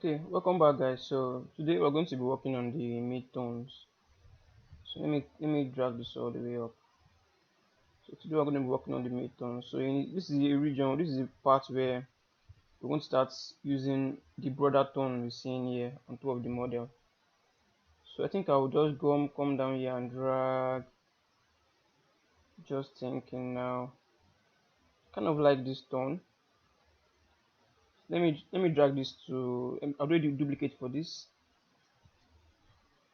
Okay, welcome back guys. So today we're going to be working on the mid-tones. So let me drag this all the way up. So today we're going to be working on the mid-tones. So this is the region, this is the part where we're going to start using the broader tone we're seeing here on top of the model. So I think I will just go come down here and drag, just thinking now. Kind of like this tone. Let me drag this to I'll do a duplicate for this.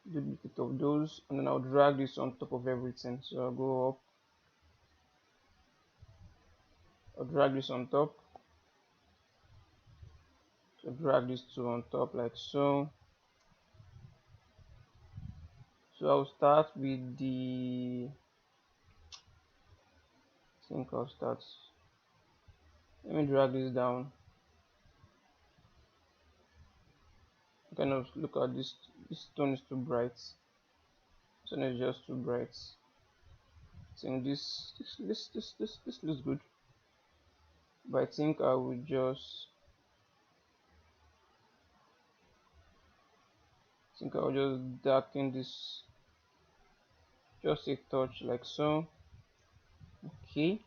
Duplicate of those, and then I'll drag this on top of everything. So I'll go up, I'll drag this on top. So drag these two on top like so. So I'll start with I think I'll start, let me drag this down. Kind of look at this tone is too bright. This one is just too bright. I think this looks good. But I think I'll just darken this just a touch like so. Okay.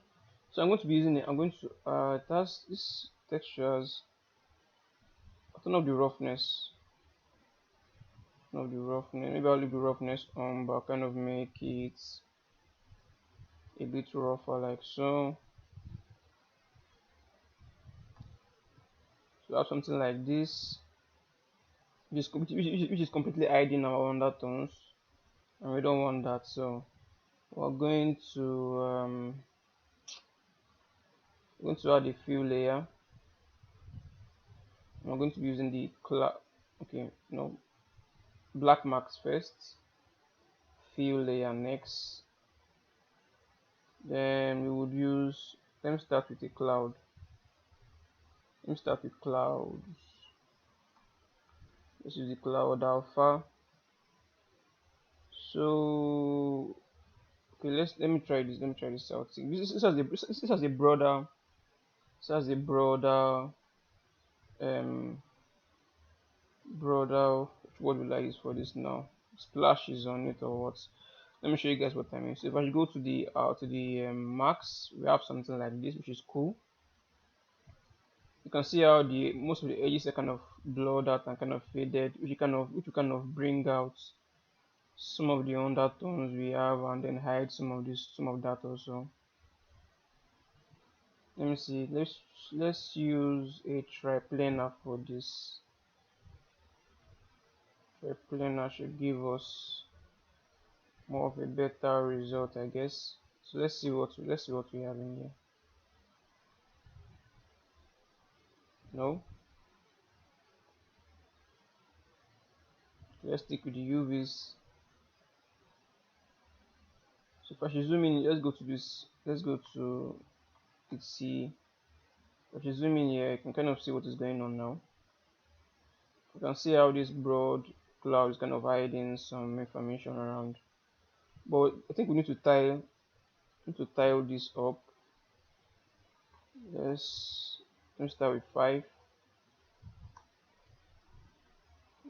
So I'm going to be using it. I'm going to it has this textures. I turn up the roughness. Of the roughness. Maybe I'll leave the roughness on, but I'll kind of make it a bit rougher like so. So I have something like this, which is completely hiding our undertones, and we don't want that. So we're going to add a fill layer. I'm going to be using the black marks first, fill layer next. Then we would use, let me start with a cloud. Let me start with clouds. This is the cloud alpha. So okay, let me try this. Let me try this out. See, this has a broader um broader, what will I use for this now? Splashes on it or what? Let me show you guys what I mean. So if I go to the max, we have something like this, which is cool. You can see how the most of the edges are kind of blurred out and kind of faded, which you kind of bring out some of the undertones we have and then hide some of that also. Let me see, let's use a triplanar for this. Triplanar should give us more of a better result, I guess. So let's see what we have in here. No, let's stick with the UVs. So if I should zoom in, let's go to this, let's go to see. If you zoom in here, you can kind of see what is going on now. You can see how this broad cloud is kind of hiding some information around. But I think we need to tile this up. Let's start with 5.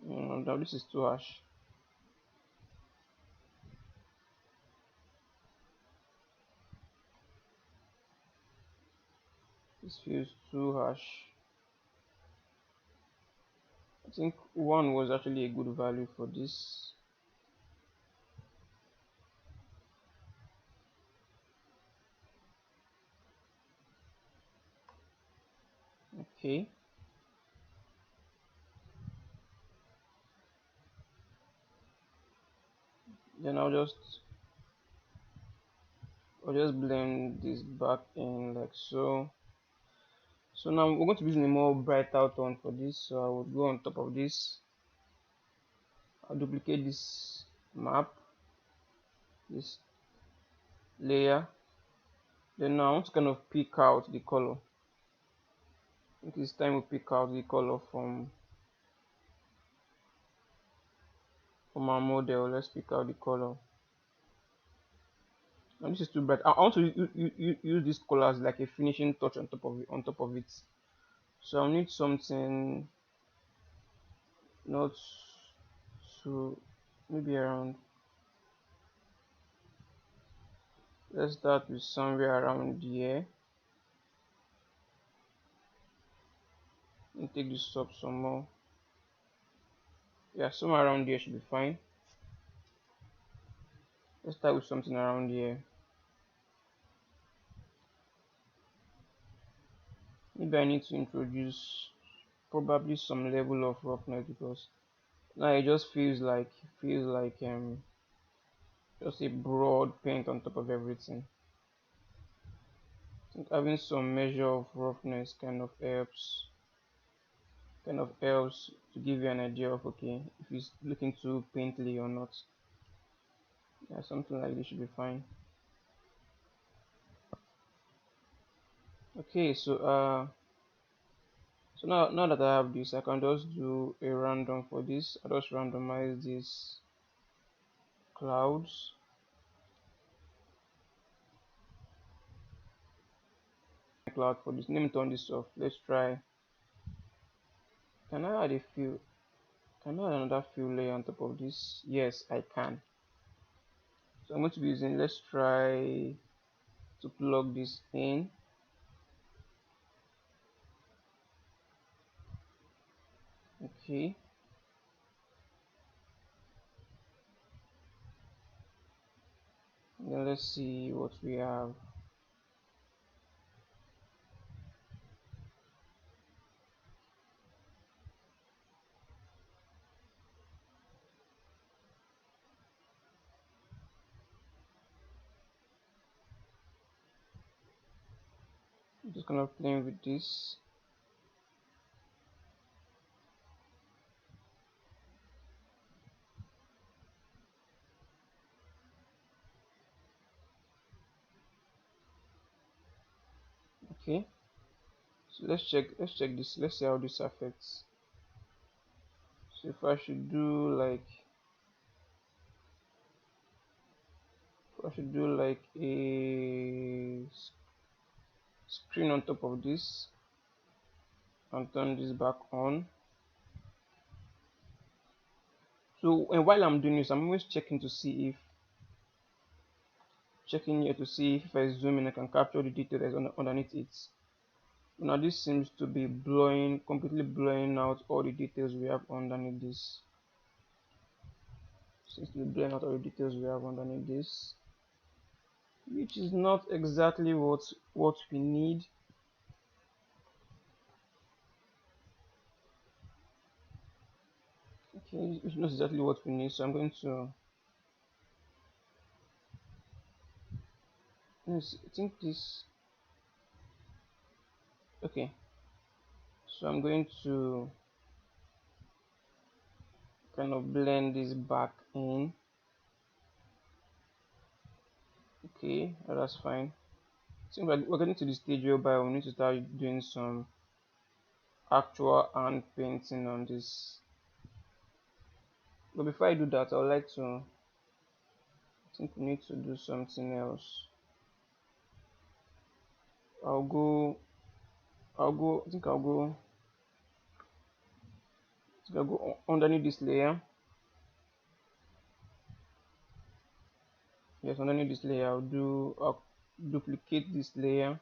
Now this is too harsh. This feels too harsh. I think 1 was actually a good value for this. Okay. Then I'll just blend this back in like so. So now we're going to be using a more brighter tone for this. So I would go on top of this. I'll duplicate this map, this layer. Then now I want to kind of pick out the color. I think it's time we pick out the color from our model. Let's pick out the color. Now this is too bright. I want to use this color as like a finishing touch on top of it. So I'll need something not too, maybe around, let's start with somewhere around here and take this up some more. Yeah, somewhere around here should be fine. Let's start with something around here. Maybe I need to introduce probably some level of roughness, because now it just feels like just a broad paint on top of everything. I think having some measure of roughness kind of helps to give you an idea of, okay, if it's looking too painterly or not. Yeah, something like this should be fine. Okay, so now that I have this, I can just do a random for this. I just randomize these clouds. Cloud for this. Let me turn this off. Let's try. Can I add a fill? Can I add another fill layer on top of this? Yes, I can. So I'm going to be using, let's try to plug this in. Okay. Then let's see what we have. I'm just gonna play with this. Okay. So let's check this. Let's see how this affects. So if I should do like a screen on top of this and turn this back on. So and while I'm doing this, I'm always checking here to see if I zoom in I can capture the detail that's underneath it. Now this seems to be completely blowing out all the details we have underneath this. Seems to be blowing out all the details we have underneath this, which is not exactly what we need. Okay, it's not exactly what we need, so I'm going to, yes, I think this, okay, so I'm going to kind of blend this back in. Okay, that's fine. So we're getting to the stage whereby we need to start doing some actual hand painting on this. But before I do that, I would like to, I think we need to do something else. I'll go, I think I'll go underneath this layer. Yes, underneath this layer, I'll duplicate this layer.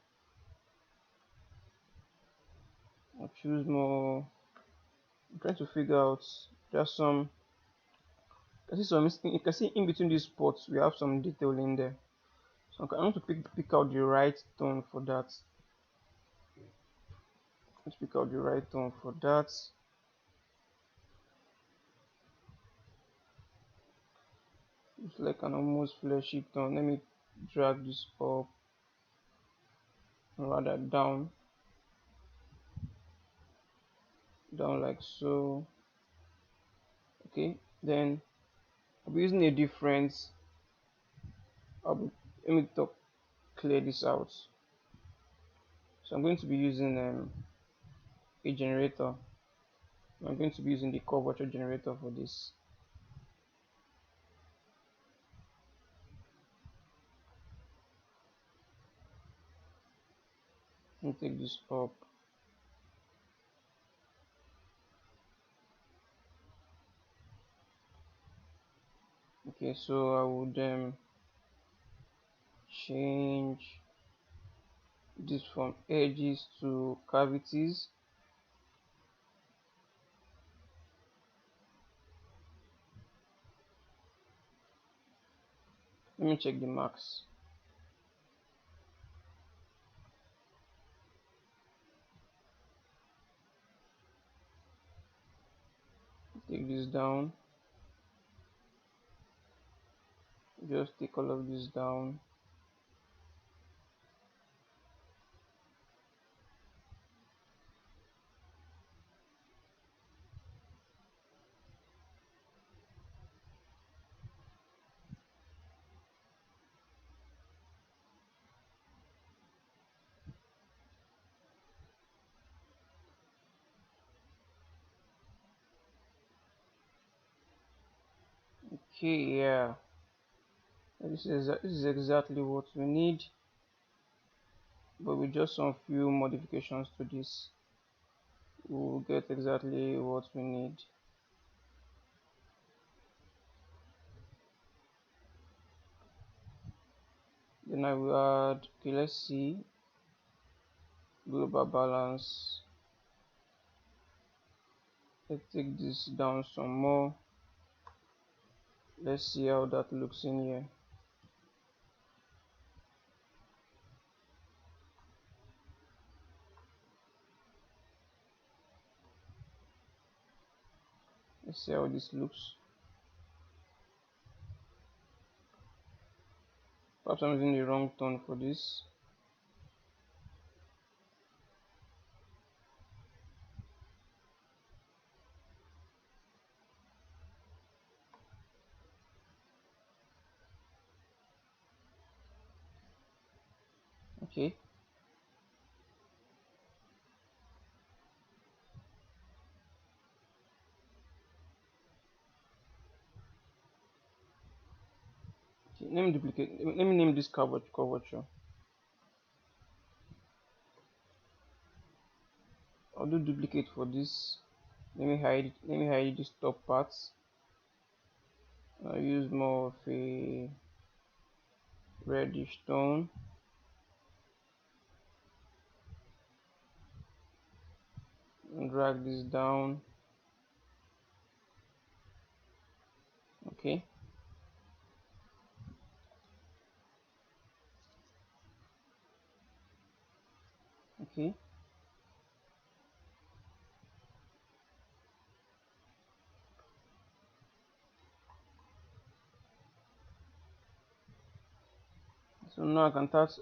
I'll choose more. I'm trying to figure out, there's some, you can see in between these spots, we have some detail in there. So I want to pick out the right tone for that. Let's pick out the right tone for that. It's like an almost fleshy tone. Let me drag this up, rather down like so. Okay, then I'll be using a different, let me clear this out. So I'm going to be using a generator. I'm going to be using the curvature generator for this. And take this up. Okay, so I would change this from edges to cavities. Let me check the marks. Take this down. Just take all of this down. Okay, yeah. This is exactly what we need, but with just some few modifications to this, we'll get exactly what we need. Then I will add, okay, let's see, global balance. Let's take this down some more. Let's see how that looks in here. Let's see how this looks. Perhaps I'm using the wrong tone for this. Okay. Okay, let me duplicate. Let me name this curvature. I'll do duplicate for this. Let me hide. Let me hide this top parts. I'll use more of a reddish tone. And drag this down. Okay. Okay. So now I can start.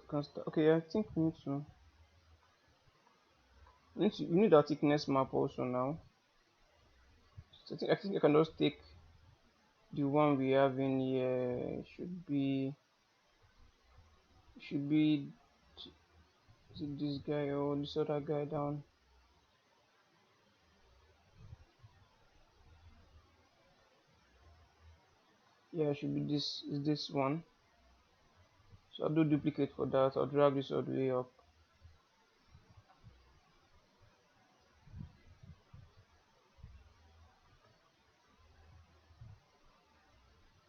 Okay, I think we need to. We need our thickness map also now. So I think I can just take the one we have in here. Should be is it this guy or this other guy down? Yeah, it should be this one. So I'll do duplicate for that. I'll drag this all the way up.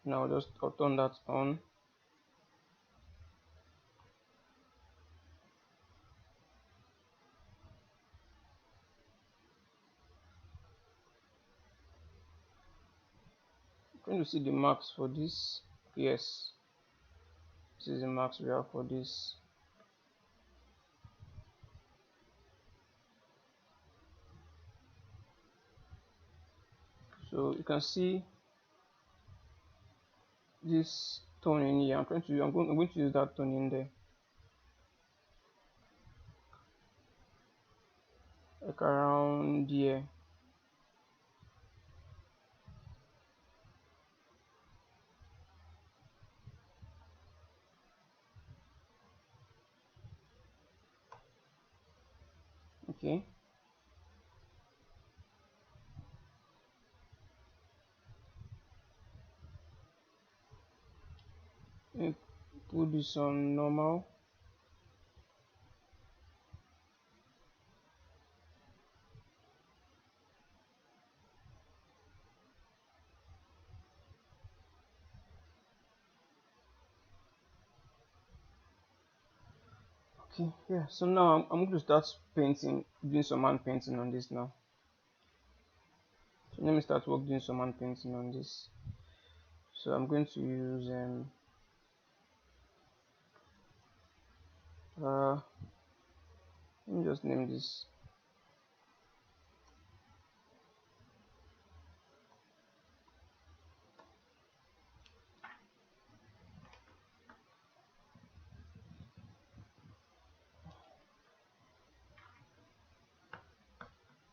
Now I'll turn that on. I'm going to see the marks for this. Yes, this is the marks we have for this. So you can see this tone in here. I'm going to use that tone in there, like around here. Okay. And put this on normal. Okay, yeah, so now I'm going to start painting, doing some hand painting on this now. So let me start doing some hand painting on this. So I'm going to use let me just name this.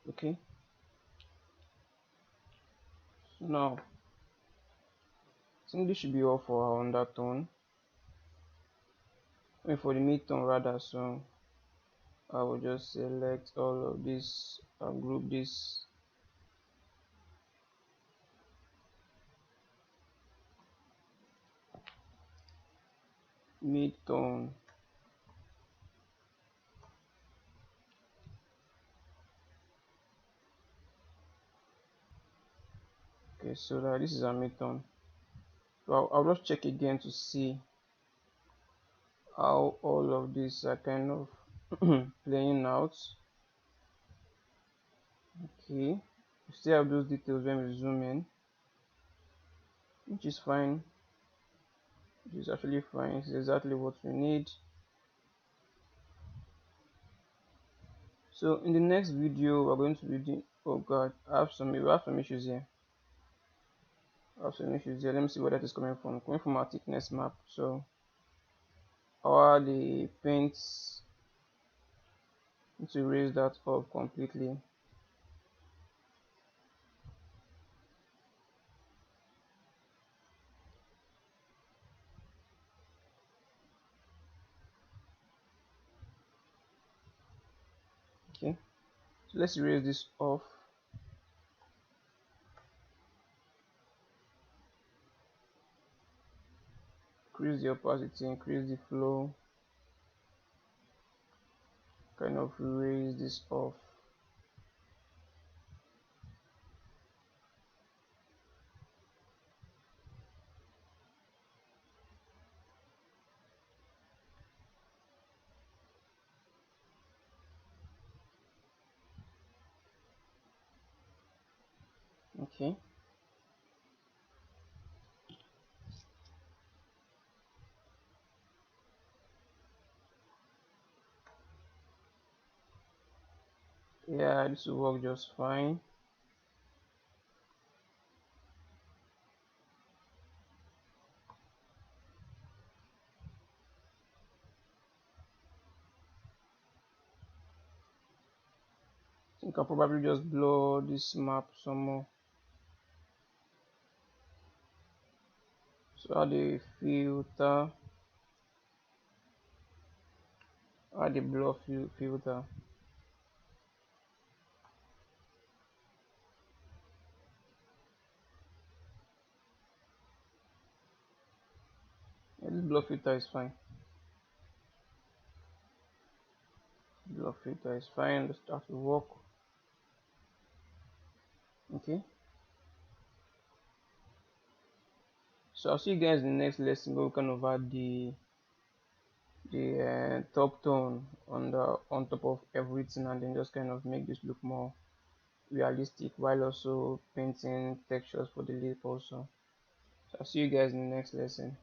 Okay, so now I think this should be all for our undertone. I mean for the mid-tone rather. So I will just select all of this and group this. Mid-tone. Okay, so that this is a mid-tone. So I'll just check again to see how all of these are kind of playing out. Okay, we still have those details when we zoom in, which is fine, which is actually fine. It's exactly what we need. So in the next video we're going to be doing, oh god, we have some issues here. Let me see where that is coming from our thickness map. So our the paints need to raise that up completely. Okay, so let's erase this off. Increase the opacity, increase the flow, kind of raise this off. Okay, yeah, this will work just fine. I think I'll probably just blow this map some more. So add a filter, add a blur filter. Yeah, this blur filter is fine. Blur filter is fine. Let's start to work. Okay. So I'll see you guys in the next lesson where we kind of add the top tone on top of everything, and then just kind of make this look more realistic while also painting textures for the lip also. So I'll see you guys in the next lesson.